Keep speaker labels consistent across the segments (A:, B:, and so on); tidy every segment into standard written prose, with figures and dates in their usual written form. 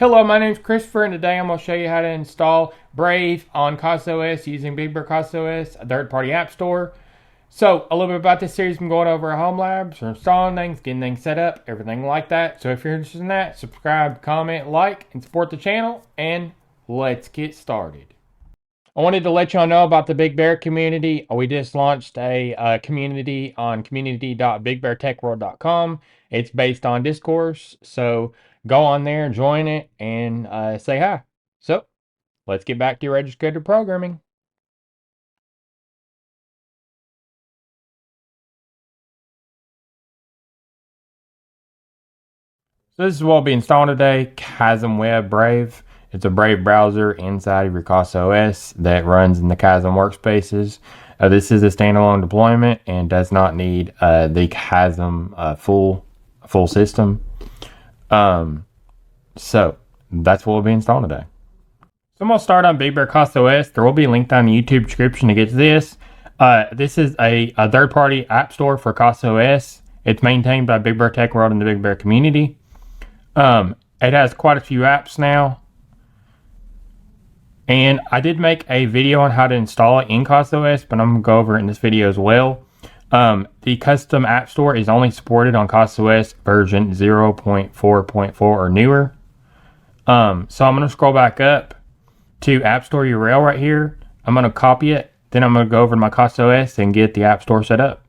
A: Hello, my name is Christopher, and today I'm going to show you how to install Brave on CasaOS using BigBearCasaOS, a third-party app store. So, a little bit about this series, I'm going over our home labs, so installing things, getting things set up, everything like that. So if you're interested in that, subscribe, comment, like, and support the channel, and let's get started. I wanted to let y'all know about the Big Bear community. We just launched a community on community.bigbeartechworld.com. It's based on discourse, so go on there, join it, and say hi. So, let's get back to your registered programming. So this is what we'll be installing today, Kasm Web Brave. It's a Brave browser inside of your CasaOS that runs in the Kasm workspaces. This is a standalone deployment and does not need the Kasm full system. So that's what we'll be installing today. So I'm going to start on BigBearCasaOS. There will be a link down in the YouTube description to get to this. This is a third-party app store for CasaOS. It's maintained by Big Bear Tech World and the Big Bear community. It has quite a few apps now. And I did make a video on how to install it in CasaOS, but I'm going to go over it in this video as well. The custom app store is only supported on CasaOS version 0.4.4 or newer. So I'm going to scroll back up to App Store URL right here. I'm going to copy it. Then I'm going to go over to my CasaOS and get the App Store set up.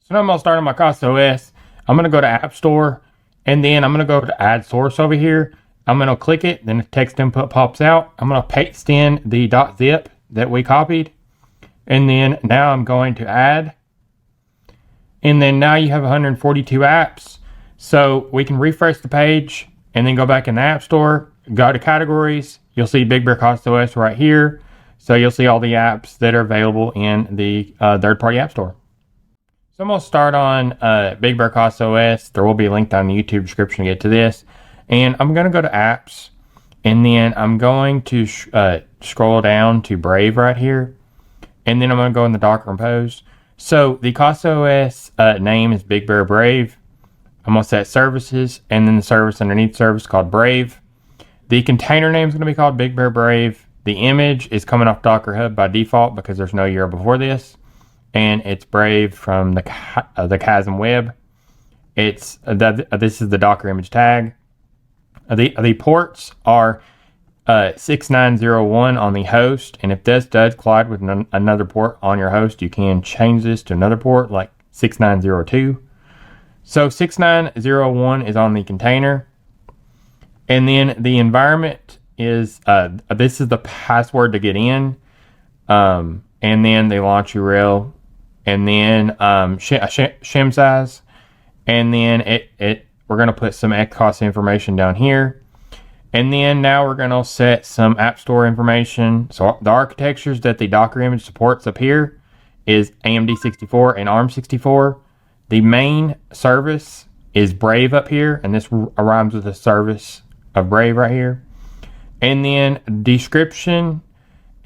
A: So now I'm going to start on my CasaOS. I'm going to go to App Store. And then I'm going to go to Add Source over here. I'm going to click it. Then the text input pops out. I'm going to paste in the .zip that we copied. And then now I'm going to add. And then now you have 142 apps. So we can refresh the page and then go back in the App Store. Go to Categories. You'll see Big Bear CasaOS right here. So you'll see all the apps that are available in the third-party App Store. So I'm going to start on Big Bear CasaOS. There will be a link down in the YouTube description to get to this. And I'm going to go to Apps. And then I'm going to scroll down to Brave right here. And then I'm going to go in the Docker Compose. So the CasaOS name is Big Bear Brave. I'm going to set services. And then the service underneath service called Brave. The container name is going to be called Big Bear Brave. The image is coming off Docker Hub by default because there's no URL before this. And it's Brave from the Kasm Web. This is the Docker image tag. The ports are 6901 on the host, and if this does collide with another port on your host, you can change this to another port like 6902. So 6901 is on the container, and then the environment is this is the password to get in, and then the launch URL. And then shim size, and then we're going to put some XCOS information down here. And then now we're going to set some App Store information. So the architectures that the Docker image supports up here is AMD 64 and ARM 64. The main service is Brave up here, and this rhymes with the service of Brave right here. And then description.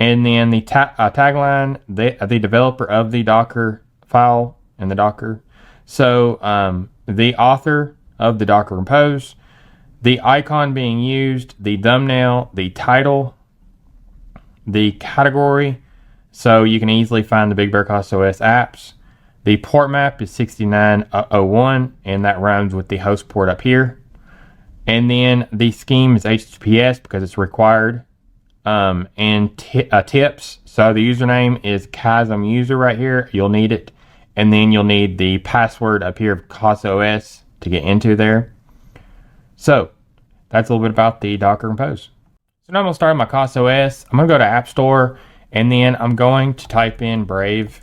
A: And then the tagline, the developer of the Docker file and the Docker. So the author of the Docker Compose, the icon being used, the thumbnail, the title, the category. So you can easily find the Big Bear CasaOS apps. The port map is 6901, and that rhymes with the host port up here. And then the scheme is HTTPS because it's required. And tips. So the username is Kasm user right here. You'll need it. And then you'll need the password up here of CasaOS to get into there. So that's a little bit about the Docker Compose. So now I'm going to start my CasaOS. I'm going to go to App Store, and then I'm going to type in Brave.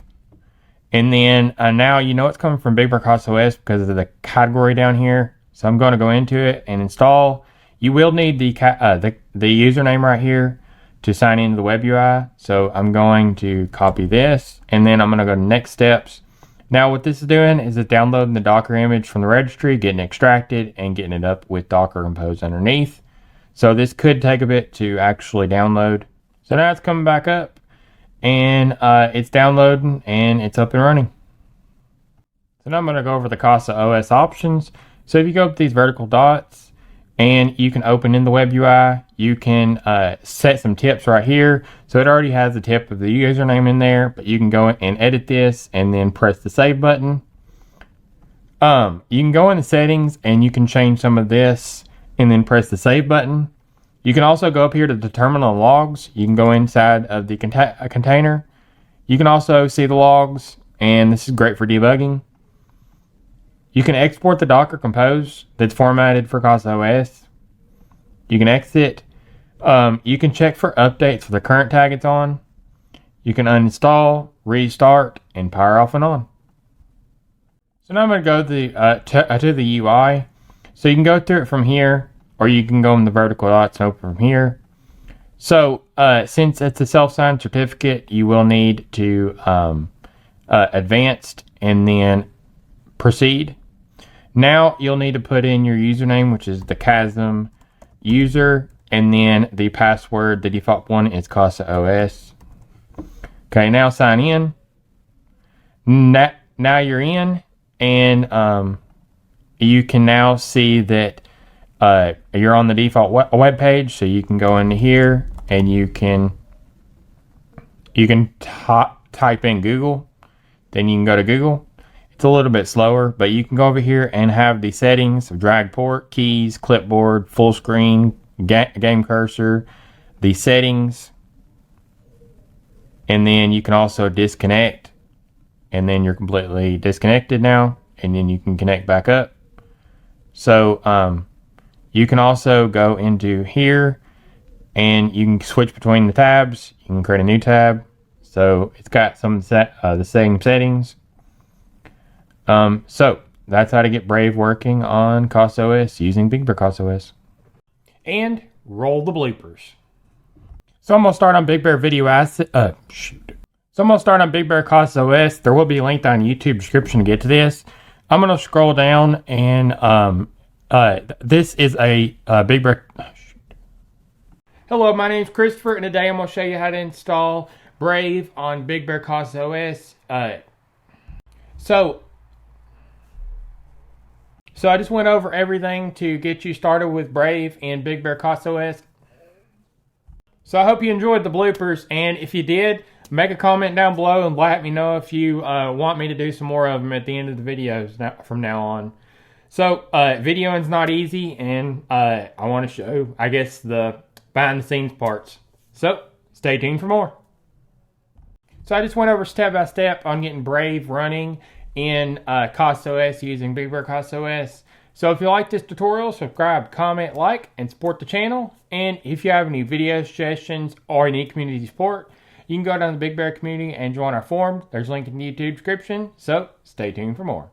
A: And then now you know it's coming from Big Bear CasaOS because of the category down here. So I'm going to go into it and install. You will need the username right here to sign into the web UI. So I'm going to copy this, and then I'm going to go to next steps. Now what this is doing is it's downloading the Docker image from the registry, getting it extracted, and getting it up with Docker Compose underneath. So this could take a bit to actually download. So now it's coming back up, and it's downloading, and it's up and running. So now I'm going to go over the CasaOS options. So if you go up these vertical dots, and you can open in the web UI. You can set some tips right here. So it already has the tip of the username in there, but you can go in and edit this and then press the save button. You can go in the settings and you can change some of this and then press the save button. You can also go up here to the terminal logs. You can go inside of the container. You can also see the logs, and this is great for debugging. You can export the Docker Compose that's formatted for CasaOS. You can exit. You can check for updates for the current tag it's on. You can uninstall, restart, and power off and on. So now I'm going to go to the UI. So you can go through it from here, or you can go in the vertical dots and open from here. So since it's a self-signed certificate, you will need to advanced and then proceed. Now you'll need to put in your username, which is the Kasm user, and then the password, the default one is CasaOS. Okay, now sign in. Now you're in, and you can now see that you're on the default web page. So you can go into here and you can type in Google. Then you can go to Google. It's a little bit slower, but you can go over here and have the settings of drag port, keys, clipboard, full screen, game cursor, the settings, and then you can also disconnect, and then you're completely disconnected now, and then you can connect back up. So you can also go into here and you can switch between the tabs. You can create a new tab. So it's got some the same settings. So that's how to get Brave working on CasaOS using BigBearCasaOS. And roll the bloopers. So I'm gonna start on BigBearCasaOS. There will be a link down in the YouTube description to get to this. I'm gonna scroll down, and this is a Big Bear. Hello, my name is Christopher, and today I'm gonna show you how to install Brave on BigBearCasaOS. So I just went over everything to get you started with Brave and BigBearCasaOS. So I hope you enjoyed the bloopers, and if you did, make a comment down below and let me know if you want me to do some more of them at the end of the videos from now on. So videoing's not easy, and I want to show, I guess, the behind the scenes parts. So stay tuned for more. So I just went over step by step on getting Brave running in CasaOS using BigBearCasaOS. So if you like this tutorial, subscribe, comment, like, and support the channel. And if you have any video suggestions or need community support, you can go down to the Big Bear community and join our forum. There's a link in the YouTube description. So stay tuned for more.